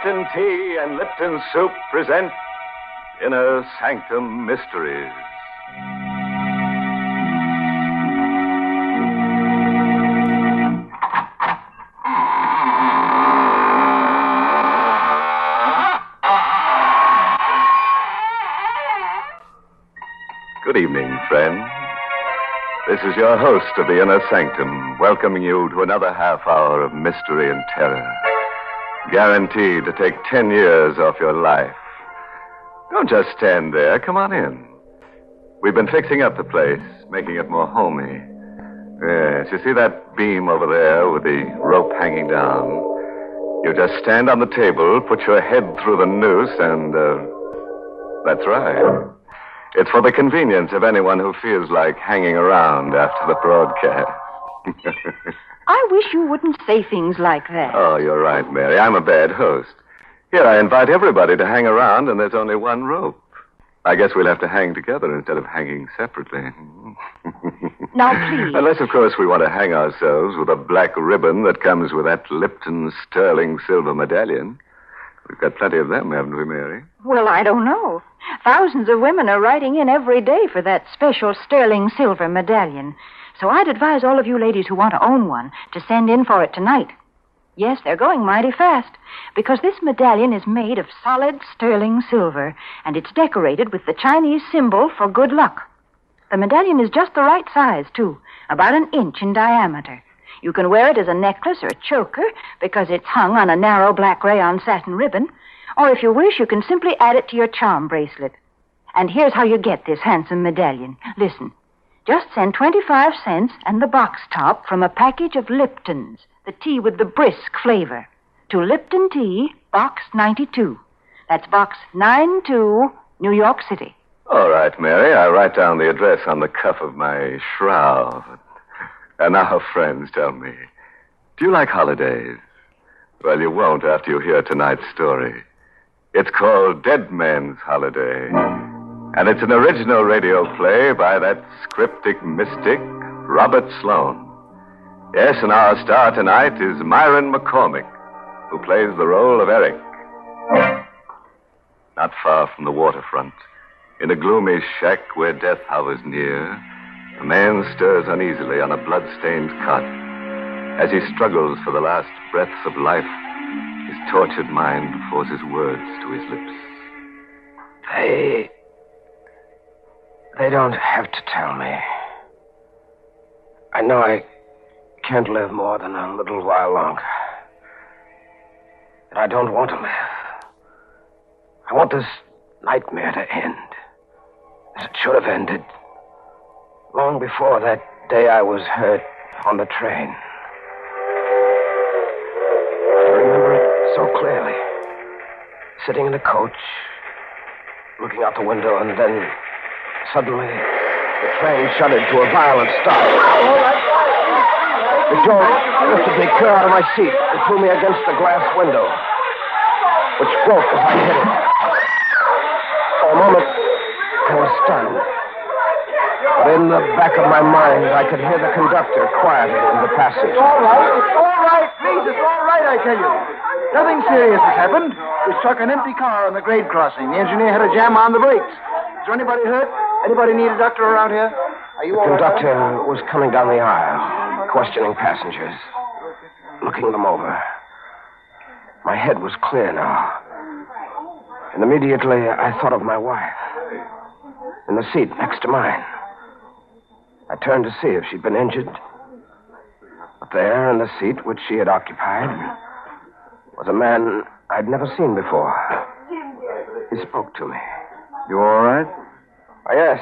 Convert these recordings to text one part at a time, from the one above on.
Lipton Tea and Lipton Soup present Inner Sanctum Mysteries. Good evening, friends. This is your host of the Inner Sanctum, welcoming you to another half hour of mystery and terror, guaranteed to take 10 years off your life. Don't just stand there. Come on in. We've been fixing up the place, making it more homey. Yes, you see that beam over there with the rope hanging down? You just stand on the table, put your head through the noose, and, that's right. It's for the convenience of anyone who feels like hanging around after the broadcast. I wish you wouldn't say things like that. Oh, you're right, Mary. I'm a bad host. Here, I invite everybody to hang around, and there's only one rope. I guess we'll have to hang together instead of hanging separately. Now, please. Unless, of course, we want to hang ourselves with a black ribbon that comes with that Lipton sterling silver medallion. We've got plenty of them, haven't we, Mary? Well, I don't know. Thousands of women are writing in every day for that special sterling silver medallion. So I'd advise all of you ladies who want to own one to send in for it tonight. Yes, they're going mighty fast, because this medallion is made of solid sterling silver, and it's decorated with the Chinese symbol for good luck. The medallion is just the right size, too, about 1 inch in diameter. You can wear it as a necklace or a choker because it's hung on a narrow black rayon satin ribbon. Or if you wish, you can simply add it to your charm bracelet. And here's how you get this handsome medallion. Listen, just send 25 cents and the box top from a package of Lipton's, the tea with the brisk flavor, to Lipton Tea, Box 92. That's Box 92, New York City. All right, Mary. I'll write down the address on the cuff of my shroud. And now, friends, tell me, do you like holidays? Well, you won't after you hear tonight's story. It's called Dead Man's Holiday. And it's an original radio play by that cryptic mystic, Robert Sloane. Yes, and our star tonight is Myron McCormick, who plays the role of Eric. Not far from the waterfront, in a gloomy shack where death hovers near, a man stirs uneasily on a blood-stained cot. As he struggles for the last breaths of life, his tortured mind forces words to his lips. They don't have to tell me. I know I can't live more than a little while longer. And I don't want to live. I want this nightmare to end, as it should have ended long before that day I was hurt on the train. I remember it so clearly. Sitting in the coach, looking out the window, and then suddenly the train shuddered to a violent stop. The jolt lifted me clear out of my seat and threw me against the glass window, which broke as I hit it. For a moment, I was stunned. But in the back of my mind, I could hear the conductor quieting the passage. All right, please, it's all right, I tell you. Nothing serious has happened. We struck an empty car on the grade crossing. The engineer had a jam on the brakes. Is there anybody hurt? Anybody need a doctor around here? Are you all The right? conductor was coming down the aisle, questioning passengers, looking them over. My head was clear now. And immediately I thought of my wife, in the seat next to mine. I turned to see if she'd been injured. But there, in the seat which she had occupied, was a man I'd never seen before. He spoke to me. You all right? Oh, yes,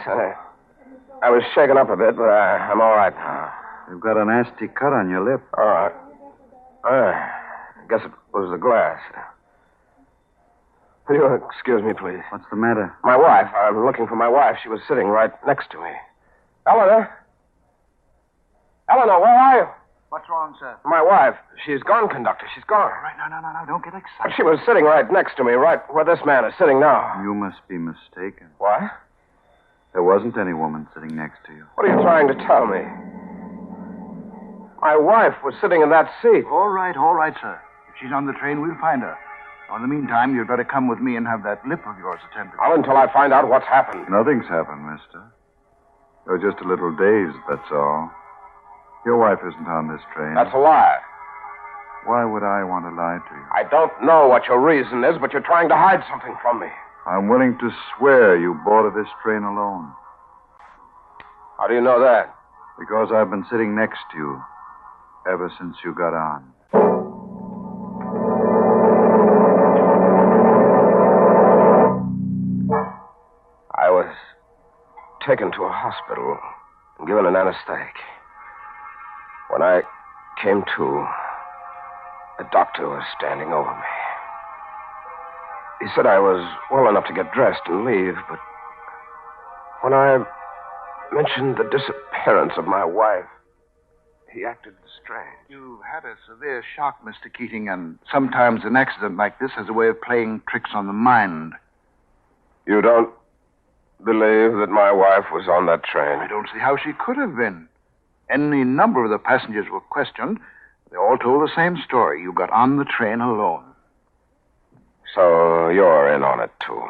I was shaken up a bit, but I'm all right now. You've got a nasty cut on your lip. All right. I guess it was the glass. Will you excuse me, please? What's the matter? My wife. I'm looking for my wife. She was sitting right next to me. Eleanor? Eleanor, where are you? What's wrong, sir? My wife. She's gone, conductor. She's gone. All right, no. Don't get excited. She was sitting right next to me, right where this man is sitting now. You must be mistaken. What? There wasn't any woman sitting next to you. What are you trying to tell me? My wife was sitting in that seat. All right, sir. If she's on the train, we'll find her. Well, in the meantime, you'd better come with me and have that lip of yours attended. Not until I find out what's happened. Nothing's happened, mister. You're just a little dazed, that's all. Your wife isn't on this train. That's a lie. Why would I want to lie to you? I don't know what your reason is, but you're trying to hide something from me. I'm willing to swear you boarded this train alone. How do you know that? Because I've been sitting next to you ever since you got on. I was taken to a hospital and given an anesthetic. When I came to, a doctor was standing over me. He said I was well enough to get dressed and leave, but when I mentioned the disappearance of my wife, he acted strange. You've had a severe shock, Mr. Keating, and sometimes an accident like this has a way of playing tricks on the mind. You don't believe that my wife was on that train? I don't see how she could have been. Any number of the passengers were questioned. They all told the same story. You got on the train alone. So you're in on it, too.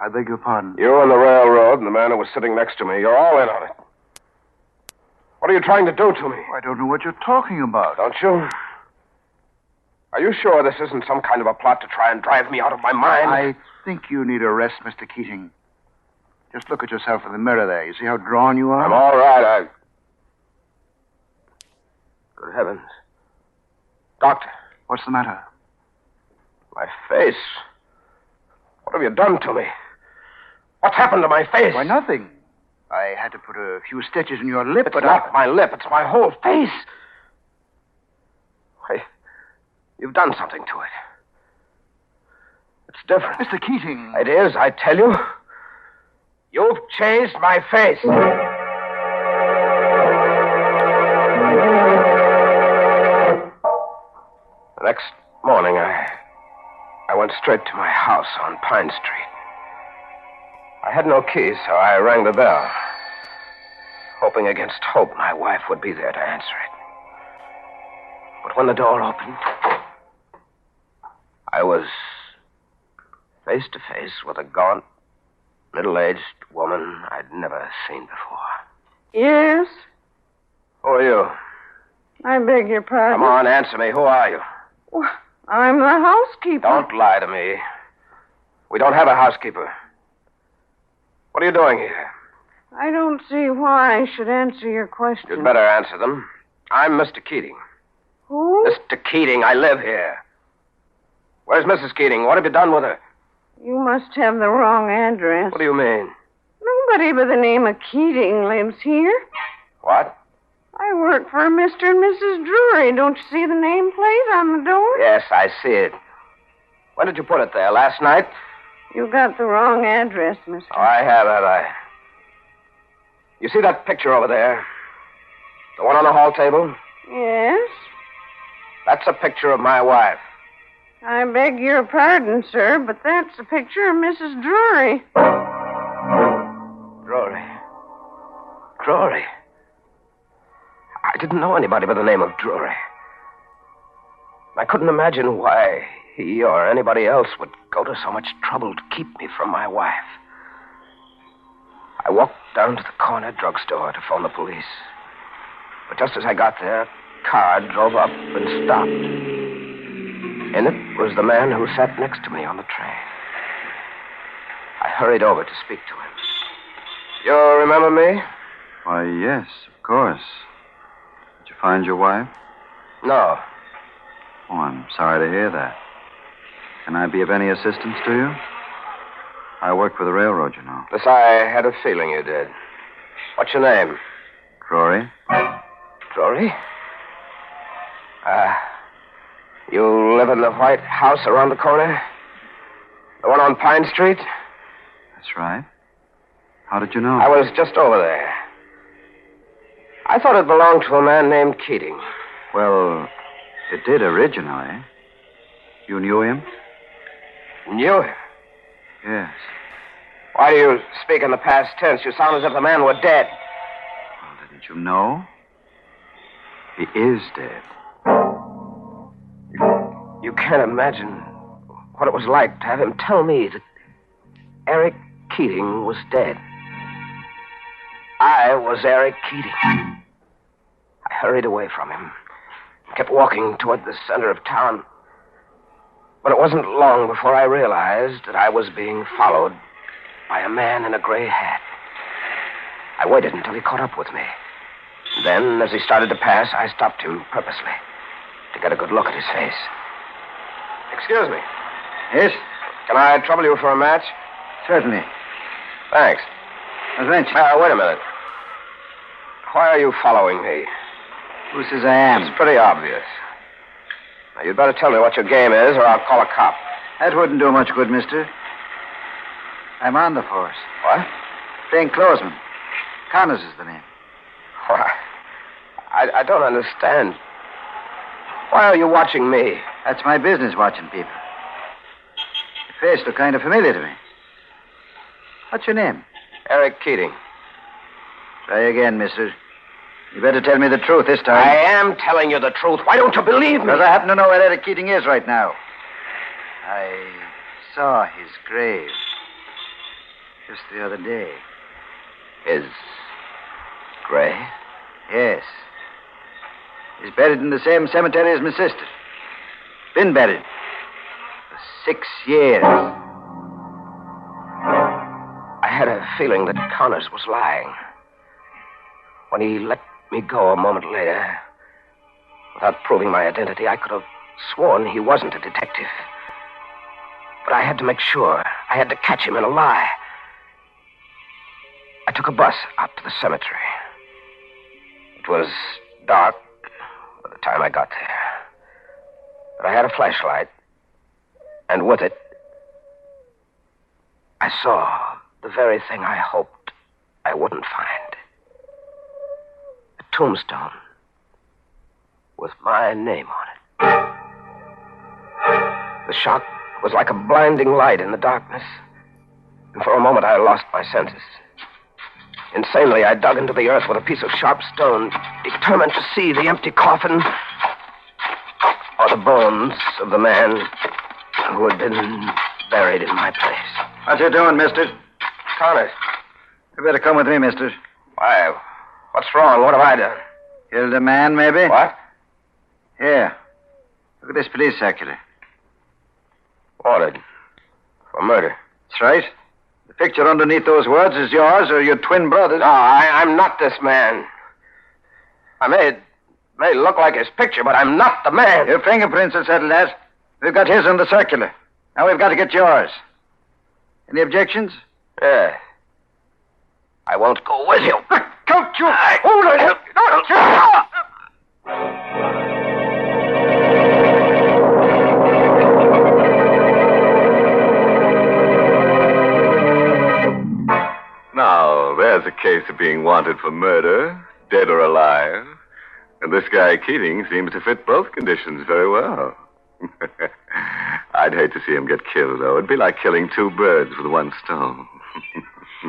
I beg your pardon? You and the railroad and the man who was sitting next to me, you're all in on it. What are you trying to do to me? I don't know what you're talking about. Don't you? Are you sure this isn't some kind of a plot to try and drive me out of my mind? I think you need a rest, Mr. Keating. Just look at yourself in the mirror there. You see how drawn you are? I'm all right. Good heavens. Doctor. What's the matter? My face. What have you done to me? What's happened to my face? Why, nothing. I had to put a few stitches in your lip, It's not my lip. It's my whole face. Why, you've done something to it. It's different. Mr. Keating. It is, I tell you. You've changed my face. The next morning, I went straight to my house on Pine Street. I had no key, so I rang the bell, hoping against hope my wife would be there to answer it. But when the door opened, I was face to face with a gaunt, middle-aged woman I'd never seen before. Yes? Who are you? I beg your pardon. Come on, answer me. Who are you? Well, I'm the housekeeper. Don't lie to me. We don't have a housekeeper. What are you doing here? I don't see why I should answer your question. You'd better answer them. I'm Mr. Keating. Who? Mr. Keating, I live here. Where's Mrs. Keating? What have you done with her? You must have the wrong address. What do you mean? Nobody by the name of Keating lives here. What? I work for Mr. and Mrs. Drury. Don't you see the nameplate on the door? Yes, I see it. When did you put it there? Last night? You got the wrong address, Mr. Oh, I have, have I? You see that picture over there? The one on the hall table? Yes? That's a picture of my wife. I beg your pardon, sir, but that's a picture of Mrs. Drury. Drury. Drury. I didn't know anybody by the name of Drury. I couldn't imagine why he or anybody else would go to so much trouble to keep me from my wife. I walked down to the corner drugstore to phone the police. But just as I got there, a car drove up and stopped. In it was the man who sat next to me on the train. I hurried over to speak to him. You remember me? Why, yes, of course. Did you find your wife? No. Oh, I'm sorry to hear that. Can I be of any assistance to you? I work for the railroad, you know. Yes, I had a feeling you did. What's your name? Rory? Drury? You live in the white house around the corner? The one on Pine Street? That's right. How did you know? I was just over there. I thought it belonged to a man named Keating. Well, it did originally. You knew him? Knew him? Yes. Why do you speak in the past tense? You sound as if the man were dead. Well, didn't you know? He is dead. You can't imagine what it was like to have him tell me that Eric Keating was dead. I was Eric Keating. I hurried away from him, kept walking toward the center of town. But it wasn't long before I realized that I was being followed by a man in a gray hat. I waited until he caught up with me. Then, as he started to pass, I stopped him purposely to get a good look at his face. Excuse me. Yes? Can I trouble you for a match? Certainly. Thanks. Wait Wait a minute. Why are you following me? Who says I am? It's pretty obvious. Now, you'd better tell me what your game is, or I'll call a cop. That wouldn't do much good, mister. I'm on the force. What? Plainclothesman. Connors is the name. Why? I don't understand. Why are you watching me? That's my business, watching people. Your face looked kind of familiar to me. What's your name? Eric Keating. Try again, mister. You better tell me the truth this time. I am telling you the truth. Why don't you believe me? Because I happen to know where Eric Keating is right now. I saw his grave just the other day. His grave? Yes. He's buried in the same cemetery as my sister. Been buried for 6 years. I had a feeling that Connors was lying. When he let me go a moment later, without proving my identity, I could have sworn he wasn't a detective. But I had to make sure. I had to catch him in a lie. I took a bus out to the cemetery. It was dark by the time I got there. But I had a flashlight, and with it, I saw the very thing I hoped I wouldn't find. A tombstone with my name on it. The shock was like a blinding light in the darkness, and for a moment I lost my senses. Insanely, I dug into the earth with a piece of sharp stone, determined to see the empty coffin or the bones of the man who had been buried in my place. What you doing, mister? Connors. You better come with me, mister. Why? What's wrong? What have I done? Killed a man, maybe? What? Here. Look at this police circular. Wanted. For murder. That's right. The picture underneath those words is yours or your twin brother's. No, I'm not this man. I may look like his picture, but I'm not the man. Your fingerprints will settle that. We've got his on the circular. Now we've got to get yours. Any objections? Yeah. I won't go with you. Don't you... Hold it! Now, there's a case of being wanted for murder, dead or alive. And this guy Keating seems to fit both conditions very well. I'd hate to see him get killed, though. It'd be like killing two birds with one stone.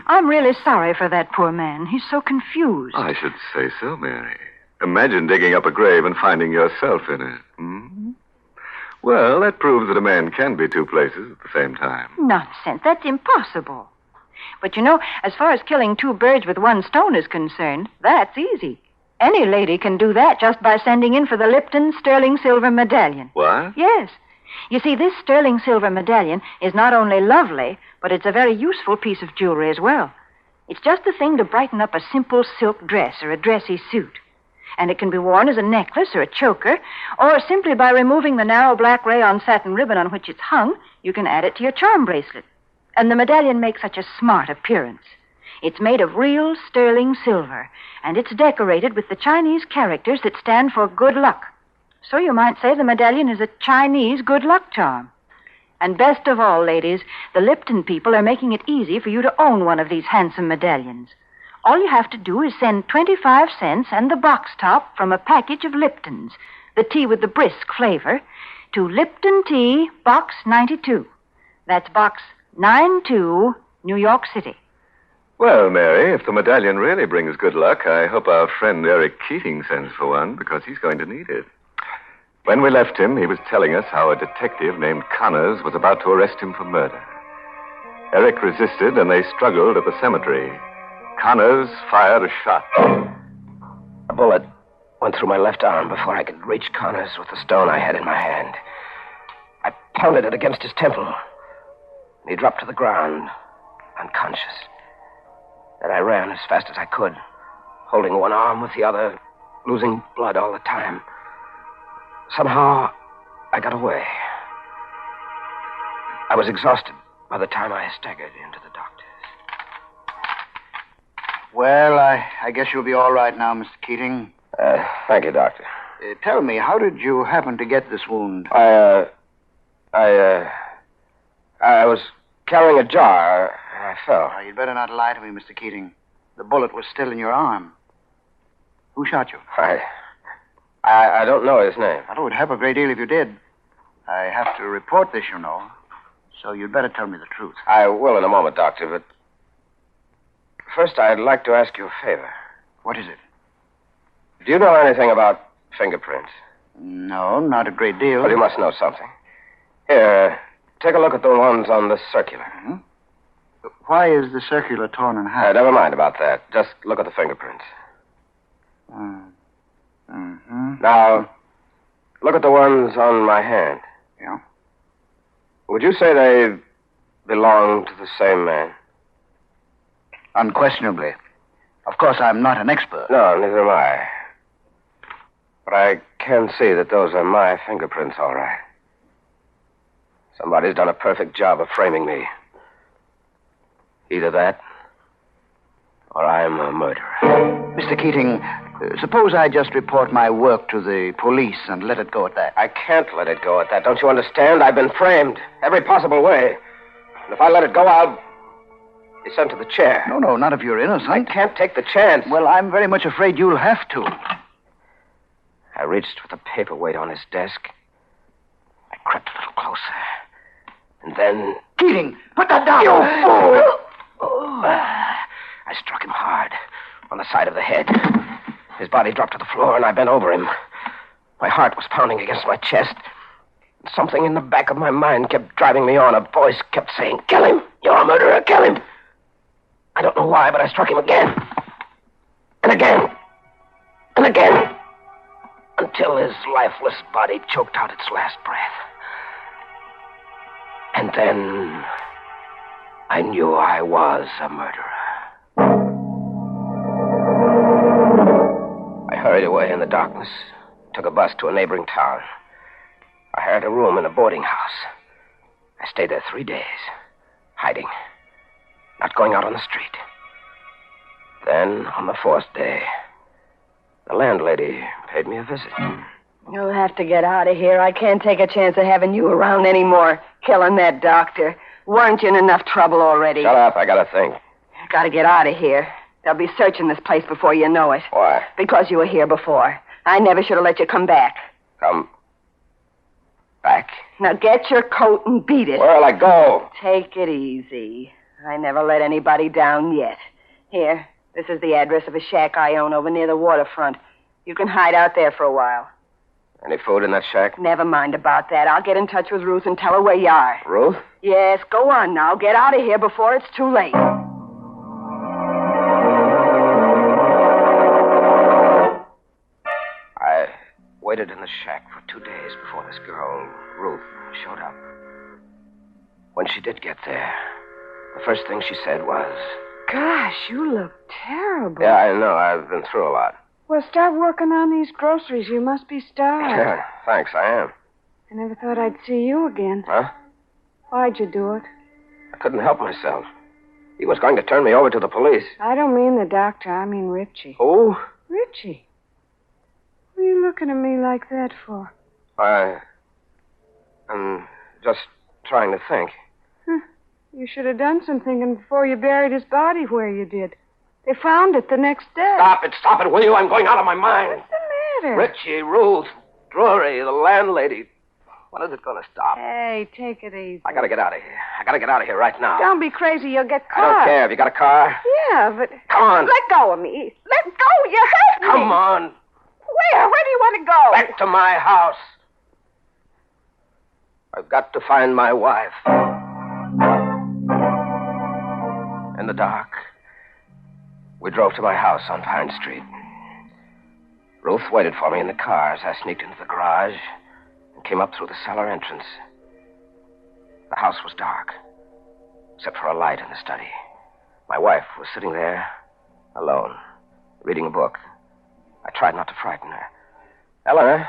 I'm really sorry for that poor man. He's so confused. I should say so, Mary. Imagine digging up a grave and finding yourself in it. Hmm? Well, that proves that a man can be two places at the same time. Nonsense. That's impossible. But you know, as far as killing two birds with one stone is concerned, that's easy. Any lady can do that just by sending in for the Lipton sterling silver medallion. What? Yes. You see, this sterling silver medallion is not only lovely, but it's a very useful piece of jewelry as well. It's just the thing to brighten up a simple silk dress or a dressy suit. And it can be worn as a necklace or a choker, or simply by removing the narrow black rayon satin ribbon on which it's hung, you can add it to your charm bracelet. And the medallion makes such a smart appearance. It's made of real sterling silver, and it's decorated with the Chinese characters that stand for good luck. So you might say the medallion is a Chinese good luck charm. And best of all, ladies, the Lipton people are making it easy for you to own one of these handsome medallions. All you have to do is send 25 cents and the box top from a package of Liptons, the tea with the brisk flavor, to Lipton Tea, Box 92. That's Box 92, New York City. Well, Mary, if the medallion really brings good luck, I hope our friend Eric Keating sends for one, because he's going to need it. When we left him, he was telling us how a detective named Connors was about to arrest him for murder. Eric resisted, and they struggled at the cemetery. Connors fired a shot. A bullet went through my left arm before I could reach Connors with the stone I had in my hand. I pounded it against his temple, and he dropped to the ground, unconscious. Then I ran as fast as I could, holding one arm with the other, losing blood all the time. Somehow, I got away. I was exhausted by the time I staggered into the doctor's. Well, I guess you'll be all right now, Mr. Keating. Thank you, Doctor. Tell me, how did you happen to get this wound? I was carrying a jar, and I fell. Oh, you'd better not lie to me, Mr. Keating. The bullet was still in your arm. Who shot you? I don't know his name. Well, it would help a great deal if you did. I have to report this, you know. So you'd better tell me the truth. I will in a moment, Doctor, but first I'd like to ask you a favor. What is it? Do you know anything about fingerprints? No, not a great deal. Well, you must know something. Here, take a look at the ones on the circular. Hmm? Why is the circular torn in half? Never mind about that. Just look at the fingerprints. Mm-hmm. Now, look at the ones on my hand. Yeah? Would you say they belong to the same man? Unquestionably. Of course, I'm not an expert. No, neither am I. But I can see that those are my fingerprints, all right. Somebody's done a perfect job of framing me. Either that, or I'm a murderer. Mr. Keating, suppose I just report my work to the police and let it go at that. I can't let it go at that. Don't you understand? I've been framed every possible way. And if I let it go, I'll be sent to the chair. No, not if you're innocent. I can't take the chance. Well, I'm very much afraid you'll have to. I reached for the paperweight on his desk. I crept a little closer. And then... Keating, put that down! You fool! I struck him hard on the side of the head. His body dropped to the floor, and I bent over him. My heart was pounding against my chest. Something in the back of my mind kept driving me on. A voice kept saying, "Kill him! You're a murderer! Kill him!" I don't know why, but I struck him again. And again. And again. Until his lifeless body choked out its last breath. And then I knew I was a murderer. I hurried away in the darkness, took a bus to a neighboring town. I hired a room in a boarding house. I stayed there 3 days, hiding, not going out on the street. Then, on the 4th day, the landlady paid me a visit. You'll have to get out of here. I can't take a chance of having you around anymore, killing that doctor. Weren't you in enough trouble already? Shut up, I gotta think. Gotta get out of here. They'll be searching this place before you know it. Why? Because you were here before. I never should have let you come back. Come back? Now get your coat and beat it. Where'll I go? Take it easy. I never let anybody down yet. Here, this is the address of a shack I own over near the waterfront. You can hide out there for a while. Any food in that shack? Never mind about that. I'll get in touch with Ruth and tell her where you are. Ruth? Yes, go on now. Get out of here before it's too late. I waited in the shack for 2 days before this girl, Ruth, showed up. When she did get there, the first thing she said was... Gosh, you look terrible. Yeah, I know. I've been through a lot. Well, start working on these groceries. You must be starved. Yeah, thanks, I am. I never thought I'd see you again. Huh? Why'd you do it? I couldn't help myself. He was going to turn me over to the police. I don't mean the doctor. I mean Richie. Who? Richie? What are you looking at me like that for? I'm just trying to think. You should have done some thinking before you buried his body where you did. They found it the next day. Stop it, will you? I'm going out of my mind. What's the matter? Richie, Ruth, Drury, the landlady. When is it going to stop? Hey, take it easy. I gotta get out of here. I gotta get out of here right now. Don't be crazy. You'll get I caught. don't care. Have you got a car? Yeah, but... Come on. Let go of me. Let go. You hurt me. Come on. Where? Where do you want to go? Back to my house. I've got to find my wife. In the dark, we drove to my house on Pine Street. Ruth waited for me in the car as I sneaked into the garage and came up through the cellar entrance. The house was dark, except for a light in the study. My wife was sitting there, alone, reading a book. I tried not to frighten her. Eleanor?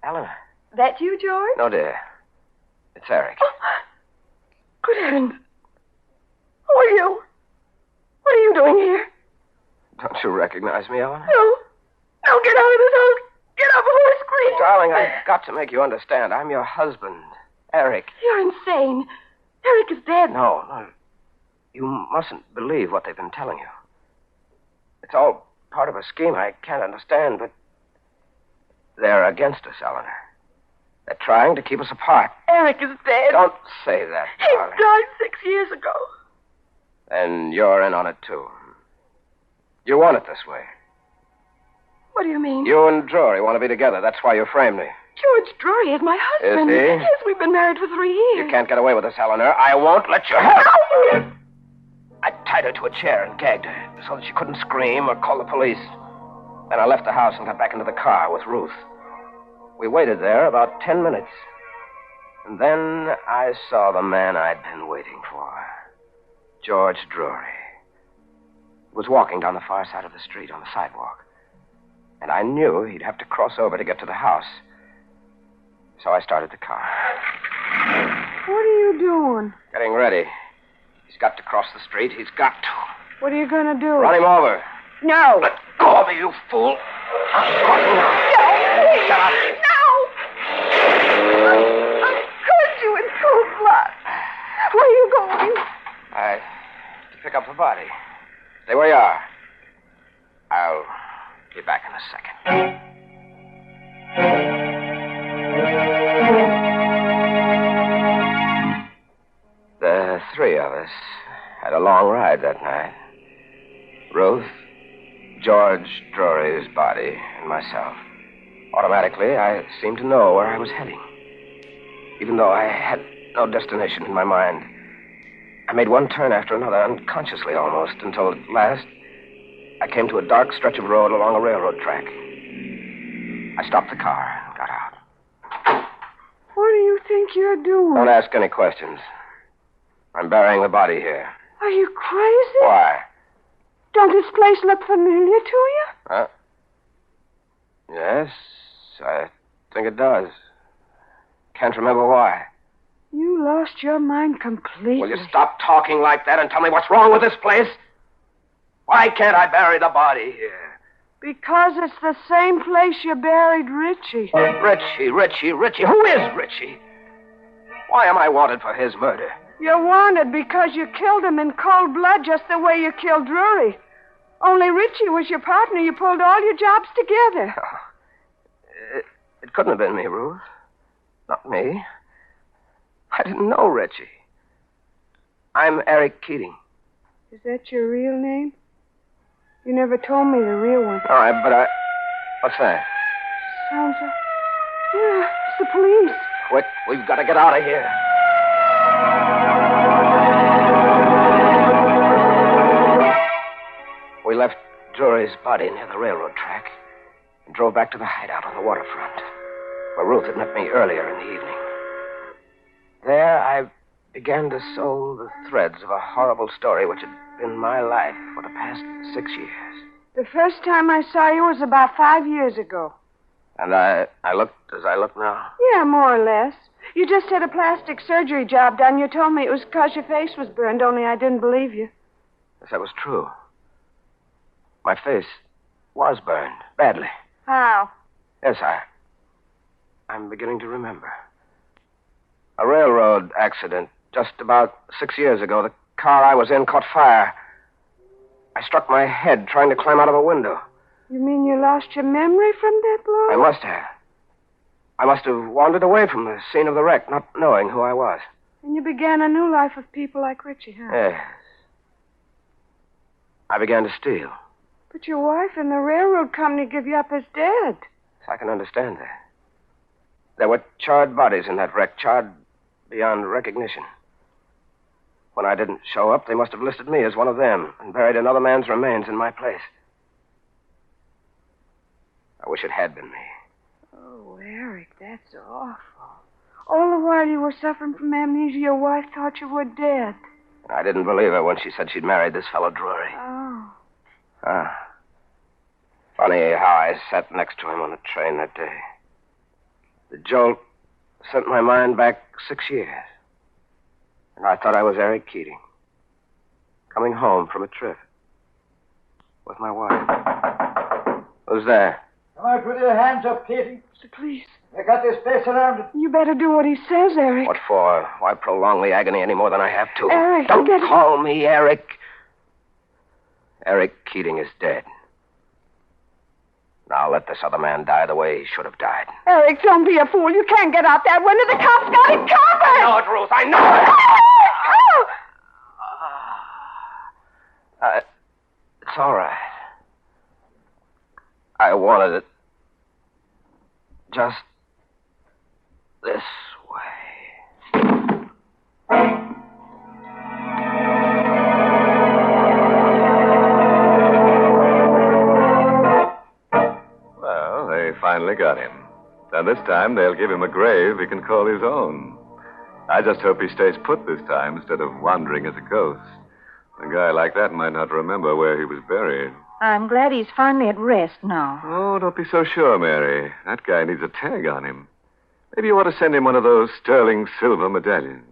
Eleanor? That you, George? No, dear. It's Eric. Oh, good heavens. Who are you? What are you doing here? Don't you recognize me, Eleanor? No. No, get out of this house. Get up before I scream. Darling, I've got to make you understand. I'm your husband, Eric. You're insane. Eric is dead. No. You mustn't believe what they've been telling you. It's all part of a scheme I can't understand, but they're against us, Eleanor. They're trying to keep us apart. Eric is dead. Don't say that, He darling. died 6 years ago. And you're in on it, too. You want it this way. What do you mean? You and Drury want to be together. That's why you framed me. George Drury is my husband. Is he? Yes, we've been married for 3 years. You can't get away with this, Eleanor. I won't let you have it. I tied her to a chair and gagged her so that she couldn't scream or call the police. Then I left the house and got back into the car with Ruth. We waited there about 10 minutes. And then I saw the man I'd been waiting for. George Drury. He was walking down the far side of the street on the sidewalk. And I knew he'd have to cross over to get to the house. So I started the car. What are you doing? Getting ready. He's got to cross the street. He's got to. What are you going to do? Run him over. No. Let go of me, you fool. I'm crossing now. No, Shut up. No! I'll curse you in cold blood. Where are you going? To pick up the body. Stay where you are. I'll be back in a second. The three of us had a long ride that night. Ruth, George Drury's body, and myself. Automatically, I seemed to know where I was heading. Even though I had no destination in my mind. I made one turn after another, unconsciously almost, until at last I came to a dark stretch of road along a railroad track. I stopped the car and got out. What do you think you're doing? Don't ask any questions. I'm burying the body here. Are you crazy? Why? Don't this place look familiar to you? Huh? Yes, I think it does. Can't remember why. You lost your mind completely. Will you stop talking like that and tell me what's wrong with this place? Why can't I bury the body here? Because it's the same place you buried Richie. Richie. Who is Richie? Why am I wanted for his murder? You're wanted because you killed him in cold blood just the way you killed Drury. Only Richie was your partner. You pulled all your jobs together. It couldn't have been me, Ruth. Not me. I didn't know Richie. I'm Eric Keating. Is that your real name? You never told me the real one. All right, but What's that? Sounds like... Yeah, it's the police. Quick, we've got to get out of here. We left Drury's body near the railroad track and drove back to the hideout on the waterfront, where Ruth had met me earlier in the evening. There, I began to sew the threads of a horrible story which had been my life for the past 6 years. The first time I saw you was about 5 years ago. And I looked as I look now. Yeah, more or less. You just had a plastic surgery job done. You told me it was because your face was burned, only I didn't believe you. Yes, that was true. My face was burned, badly. How? Yes, I'm beginning to remember. A railroad accident just about 6 years ago. The car I was in caught fire. I struck my head trying to climb out of a window. You mean you lost your memory from that blow? I must have. I must have wandered away from the scene of the wreck, not knowing who I was. And you began a new life with people like Richie, huh? Yes. I began to steal. But your wife and the railroad company give you up as dead. I can understand that. There were charred bodies in that wreck, charred beyond recognition. When I didn't show up, they must have listed me as one of them and buried another man's remains in my place. I wish it had been me. Oh, Eric, that's awful. All the while you were suffering from amnesia, your wife thought you were dead. I didn't believe her when she said she'd married this fellow Drury. Oh. Funny how I sat next to him on the train that day. The jolt sent my mind back 6 years. And I thought I was Eric Keating, coming home from a trip with my wife. Who's there? Come out with your hands up, Katie. It's the police. They got this place surrounded. You better do what he says, Eric. What for? Why prolong the agony any more than I have to? Eric, Don't you better... call me Eric. Eric Keating is dead. Now let this other man die the way he should have died. Eric, don't be a fool. You can't get out that window. The cops got it covered. I know it, Ruth. I know it. It's all right. I wanted it just this way. Well, they finally got him. And this time they'll give him a grave he can call his own. I just hope he stays put this time instead of wandering as a ghost. A guy like that might not remember where he was buried. I'm glad he's finally at rest now. Oh, don't be so sure, Mary. That guy needs a tag on him. Maybe you ought to send him one of those sterling silver medallions.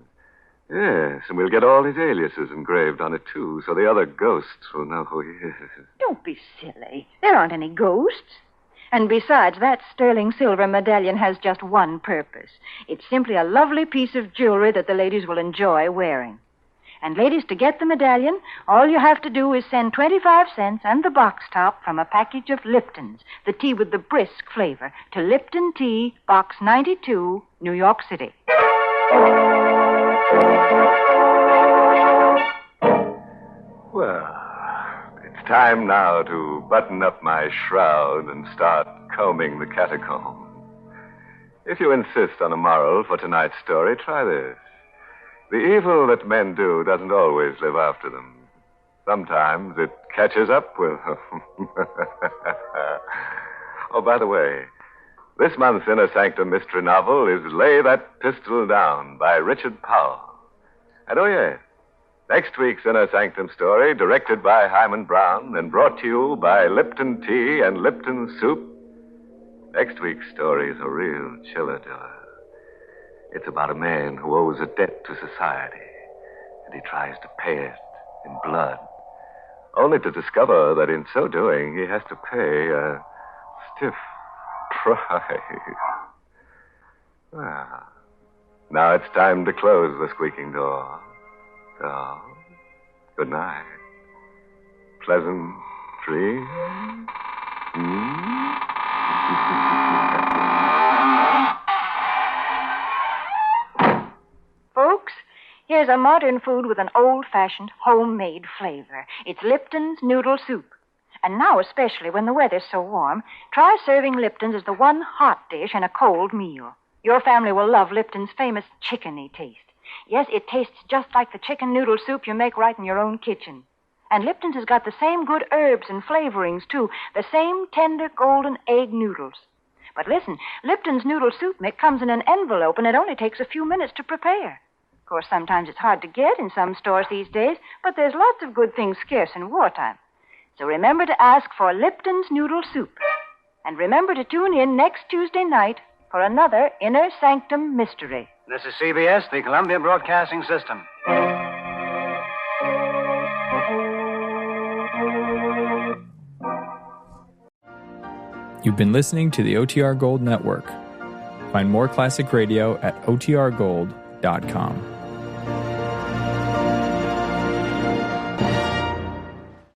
Yes, and we'll get all his aliases engraved on it, too, so the other ghosts will know who he is. Don't be silly. There aren't any ghosts. And besides, that sterling silver medallion has just one purpose. It's simply a lovely piece of jewelry that the ladies will enjoy wearing. And ladies, to get the medallion, all you have to do is send 25 cents and the box top from a package of Lipton's, the tea with the brisk flavor, to Lipton Tea, Box 92, New York City. Well, it's time now to button up my shroud and start combing the catacomb. If you insist on a moral for tonight's story, try this. The evil that men do doesn't always live after them. Sometimes it catches up with them. Oh, by the way, this month's Inner Sanctum mystery novel is Lay That Pistol Down by Richard Powell. And oh, yes, next week's Inner Sanctum story, directed by Hyman Brown and brought to you by Lipton Tea and Lipton Soup. Next week's story is a real chiller-diller. It's about a man who owes a debt to society, and he tries to pay it in blood, only to discover that in so doing he has to pay a stiff price. Well, now it's time to close the squeaking door. So, good night. Pleasant dreams. Folks, here's a modern food with an old-fashioned, homemade flavor. It's Lipton's Noodle Soup. And now, especially when the weather's so warm, try serving Lipton's as the one hot dish in a cold meal. Your family will love Lipton's famous chickeny taste. Yes, it tastes just like the chicken noodle soup you make right in your own kitchen. And Lipton's has got the same good herbs and flavorings, too. The same tender golden egg noodles. But listen, Lipton's noodle soup comes in an envelope, and it only takes a few minutes to prepare. Of course, sometimes it's hard to get in some stores these days, but there's lots of good things scarce in wartime. So remember to ask for Lipton's Noodle Soup. And remember to tune in next Tuesday night for another Inner Sanctum Mystery. This is CBS, the Columbia Broadcasting System. You've been listening to the OTR Gold Network. Find more classic radio at otrgold.com.